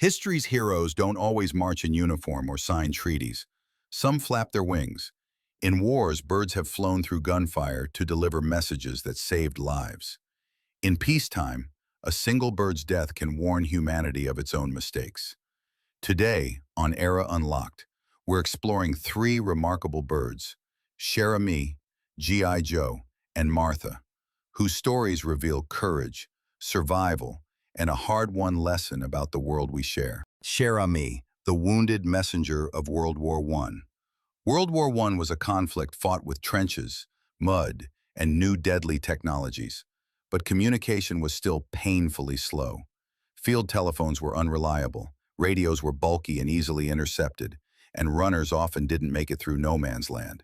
History's heroes don't always march in uniform or sign treaties. Some flap their wings. In wars, birds have flown through gunfire to deliver messages that saved lives. In peacetime, a single bird's death can warn humanity of its own mistakes. Today, on Era Unlocked, we're exploring three remarkable birds, Cher Ami, G.I. Joe, and Martha, whose stories reveal courage, survival, and a hard-won lesson about the world we share. Cher Ami, the wounded messenger of World War I. World War I was a conflict fought with trenches, mud, and new deadly technologies, but communication was still painfully slow. Field telephones were unreliable, radios were bulky and easily intercepted, and runners often didn't make it through no man's land.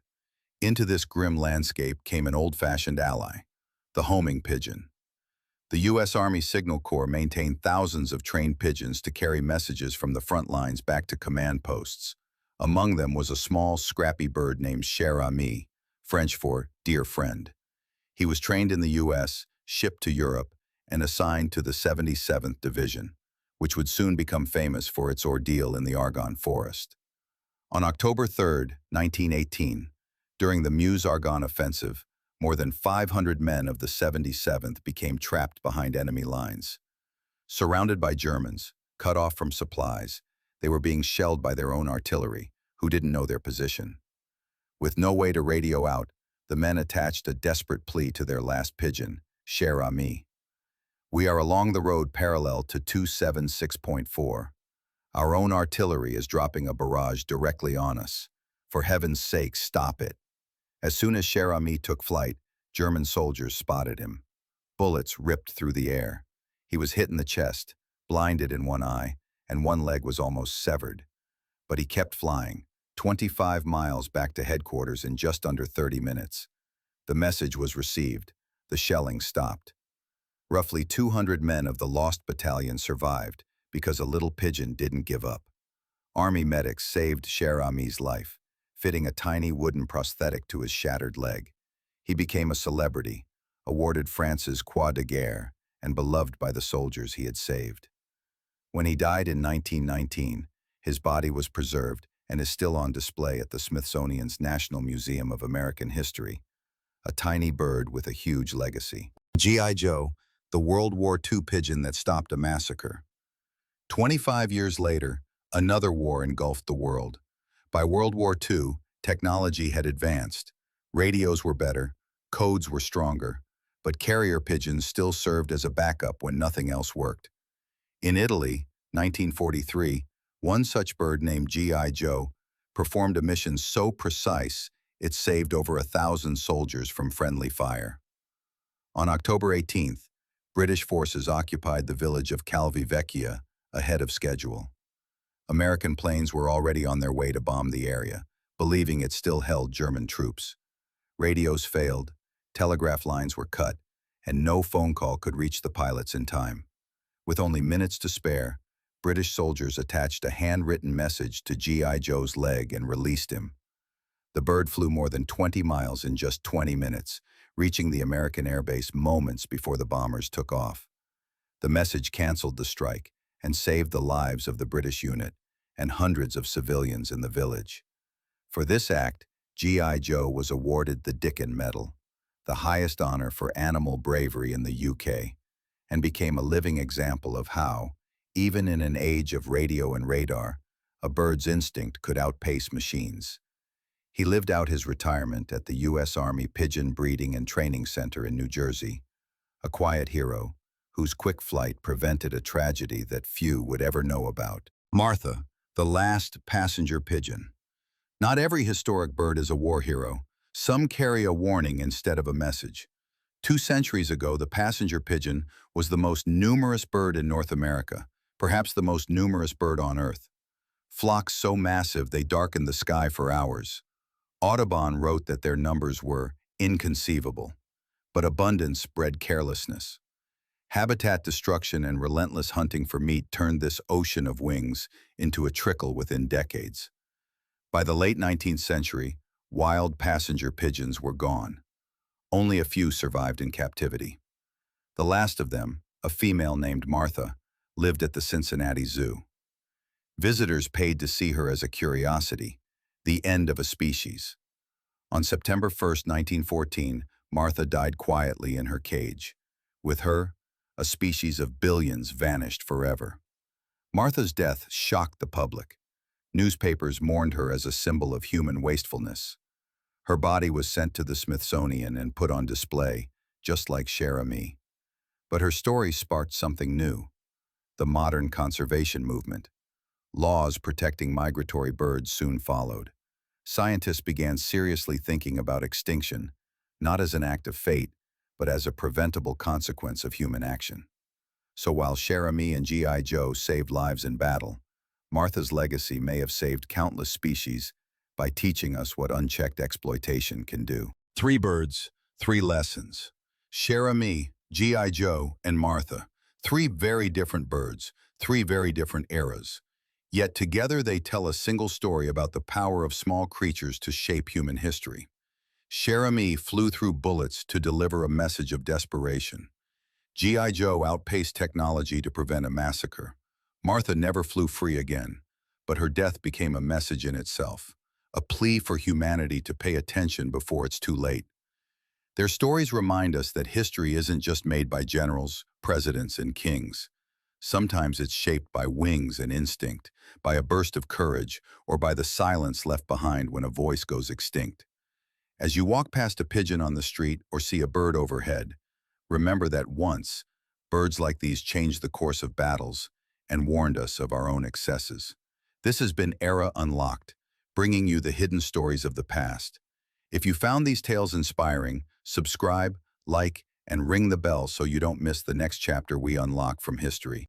Into this grim landscape came an old-fashioned ally, the homing pigeon. The U.S. Army Signal Corps maintained thousands of trained pigeons to carry messages from the front lines back to command posts. Among them was a small, scrappy bird named Cher Ami, French for dear friend. He was trained in the U.S., shipped to Europe, and assigned to the 77th Division, which would soon become famous for its ordeal in the Argonne Forest. On October 3, 1918, during the Meuse-Argonne offensive, more than 500 men of the 77th became trapped behind enemy lines. Surrounded by Germans, cut off from supplies, they were being shelled by their own artillery, who didn't know their position. With no way to radio out, the men attached a desperate plea to their last pigeon, Cher Ami. "We are along the road parallel to 276.4. Our own artillery is dropping a barrage directly on us. For heaven's sake, stop it." As soon as Cher Ami took flight, German soldiers spotted him. Bullets ripped through the air. He was hit in the chest, blinded in one eye, and one leg was almost severed. But he kept flying, 25 miles back to headquarters in just under 30 minutes. The message was received. The shelling stopped. Roughly 200 men of the lost battalion survived because a little pigeon didn't give up. Army medics saved Cher Ami's life, fitting a tiny wooden prosthetic to his shattered leg. He became a celebrity, awarded France's Croix de Guerre, and beloved by the soldiers he had saved. When he died in 1919, his body was preserved and is still on display at the Smithsonian's National Museum of American History, a tiny bird with a huge legacy. G.I. Joe, the World War II pigeon that stopped a massacre. 25 years later, another war engulfed the world. By World War II, technology had advanced. Radios were better, codes were stronger, but carrier pigeons still served as a backup when nothing else worked. In Italy, 1943, one such bird named G.I. Joe performed a mission so precise it saved over 1,000 soldiers from friendly fire. On October 18th, British forces occupied the village of Calvi Vecchia ahead of schedule. American planes were already on their way to bomb the area, believing it still held German troops. Radios failed, telegraph lines were cut, and no phone call could reach the pilots in time. With only minutes to spare, British soldiers attached a handwritten message to G.I. Joe's leg and released him. The bird flew more than 20 miles in just 20 minutes, reaching the American airbase moments before the bombers took off. The message canceled the strike and saved the lives of the British unit and hundreds of civilians in the village. For this act, G.I. Joe was awarded the Dickon Medal, the highest honor for animal bravery in the UK, and became a living example of how, even in an age of radio and radar, a bird's instinct could outpace machines. He lived out his retirement at the U.S. Army Pigeon Breeding and Training Center in New Jersey, a quiet hero whose quick flight prevented a tragedy that few would ever know about. Martha, the last passenger pigeon. Not every historic bird is a war hero. Some carry a warning instead of a message. 2 centuries ago, the passenger pigeon was the most numerous bird in North America, perhaps the most numerous bird on Earth. Flocks so massive they darkened the sky for hours. Audubon wrote that their numbers were inconceivable, but abundance bred carelessness. Habitat destruction and relentless hunting for meat turned this ocean of wings into a trickle within decades. By the late 19th century, wild passenger pigeons were gone. Only a few survived in captivity. The last of them, a female named Martha, lived at the Cincinnati Zoo. Visitors paid to see her as a curiosity, the end of a species. On September 1st, 1914, Martha died quietly in her cage. With her, a species of billions vanished forever. Martha's death shocked the public. Newspapers mourned her as a symbol of human wastefulness. Her body was sent to the Smithsonian and put on display, just like Cher Ami. But her story sparked something new: the modern conservation movement. Laws protecting migratory birds soon followed. Scientists began seriously thinking about extinction, not as an act of fate, but as a preventable consequence of human action. So while Cher Ami and G.I. Joe saved lives in battle, Martha's legacy may have saved countless species by teaching us what unchecked exploitation can do. 3 birds, 3 lessons. Cher Ami, G.I. Joe, and Martha. 3 very different birds, 3 very different eras. Yet together they tell a single story about the power of small creatures to shape human history. Cher Ami flew through bullets to deliver a message of desperation. G.I. Joe outpaced technology to prevent a massacre. Martha never flew free again, but her death became a message in itself, a plea for humanity to pay attention before it's too late. Their stories remind us that history isn't just made by generals, presidents, and kings. Sometimes it's shaped by wings and instinct, by a burst of courage, or by the silence left behind when a voice goes extinct. As you walk past a pigeon on the street or see a bird overhead, remember that once, birds like these changed the course of battles and warned us of our own excesses. This has been Era Unlocked, bringing you the hidden stories of the past. If you found these tales inspiring, subscribe, like, and ring the bell so you don't miss the next chapter we unlock from history.